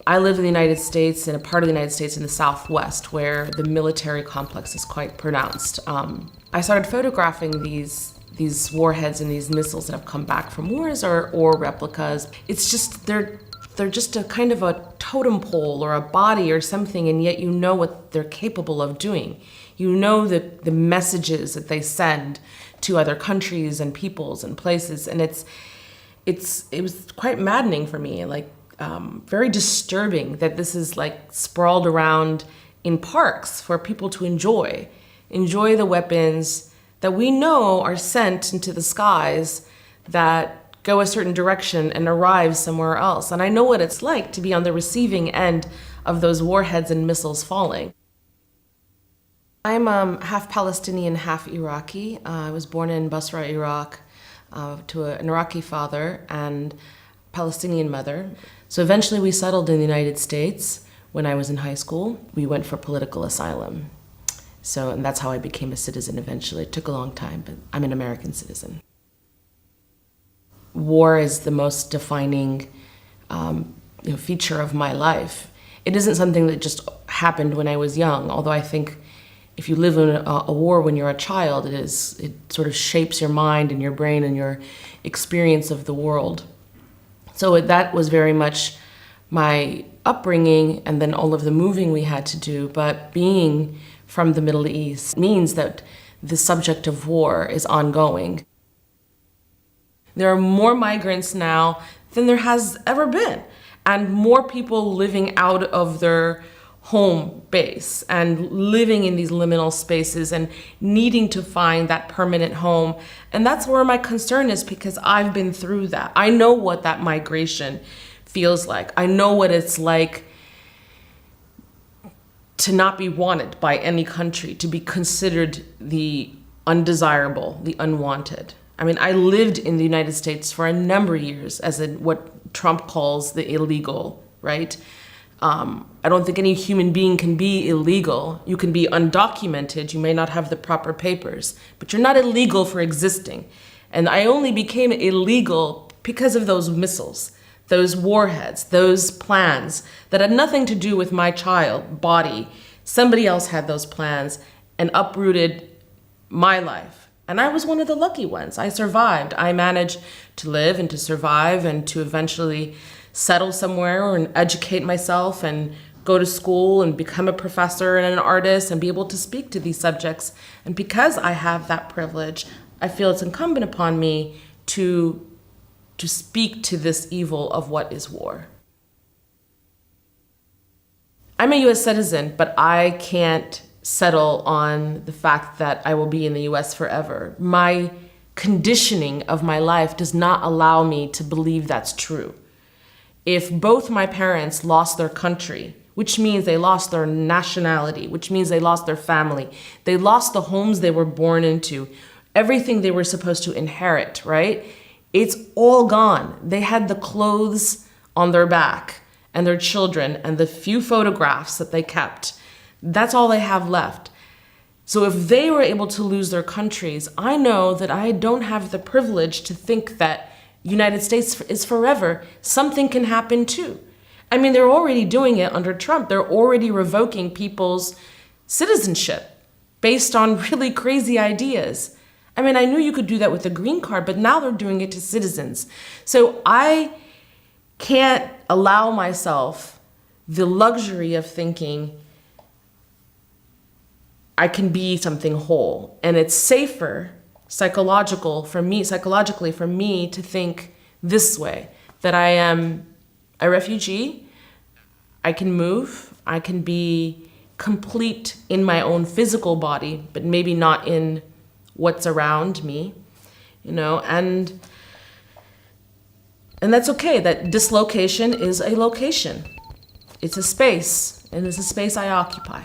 I live in the United States, in a part of the United States in the Southwest, where the military complex is quite pronounced. I started photographing these warheads and these missiles that have come back from wars or replicas. It's just, they're just a kind of a totem pole or a body or something, and yet you know what they're capable of doing. You know the messages that they send to other countries and peoples and places, and it was quite maddening for me, like very disturbing that this is like sprawled around in parks for people to enjoy the weapons that we know are sent into the skies that go a certain direction and arrive somewhere else. And I know what it's like to be on the receiving end of those warheads and missiles falling. I'm half Palestinian, half Iraqi. I was born in Basra, Iraq, to an Iraqi father and Palestinian mother. So eventually we settled in the United States when I was in high school. We went for political asylum. And that's how I became a citizen eventually. It took a long time, but I'm an American citizen. War is the most defining feature of my life. It isn't something that just happened when I was young, although I think if you live in a war when you're a child, it sort of shapes your mind and your brain and your experience of the world. So that was very much my upbringing, and then all of the moving we had to do. But being from the Middle East means that the subject of war is ongoing. There are more migrants now than there has ever been, and more people living out of their home base and living in these liminal spaces and needing to find that permanent home. And that's where my concern is, because I've been through that. I know what that migration feels like. I know what it's like to not be wanted by any country, to be considered the undesirable, the unwanted. I mean, I lived in the United States for a number of years as what Trump calls the illegal, right? I don't think any human being can be illegal. You can be undocumented, you may not have the proper papers, but you're not illegal for existing. And I only became illegal because of those missiles, those warheads, those plans that had nothing to do with my child body. Somebody else had those plans and uprooted my life. And I was one of the lucky ones. I survived. I managed to live and to survive and to eventually settle somewhere and educate myself and go to school and become a professor and an artist and be able to speak to these subjects. And because I have that privilege, I feel it's incumbent upon me to speak to this evil of what is war. I'm a US citizen, but I can't settle on the fact that I will be in the US forever. My conditioning of my life does not allow me to believe that's true. If both my parents lost their country, which means they lost their nationality, which means they lost their family, they lost the homes they were born into, everything they were supposed to inherit, right? It's all gone. They had the clothes on their back and their children and the few photographs that they kept. That's all they have left. So if they were able to lose their countries, I know that I don't have the privilege to think that United States is forever. Something can happen too. I mean, they're already doing it under Trump. They're already revoking people's citizenship based on really crazy ideas. I mean, I knew you could do that with the green card, but now they're doing it to citizens. So I can't allow myself the luxury of thinking I can be something whole. And it's safer psychologically for me to think this way, that I am a refugee, I can move, I can be complete in my own physical body, but maybe not in what's around me, and that's okay. That dislocation is a location. It's a space, and it's a space I occupy.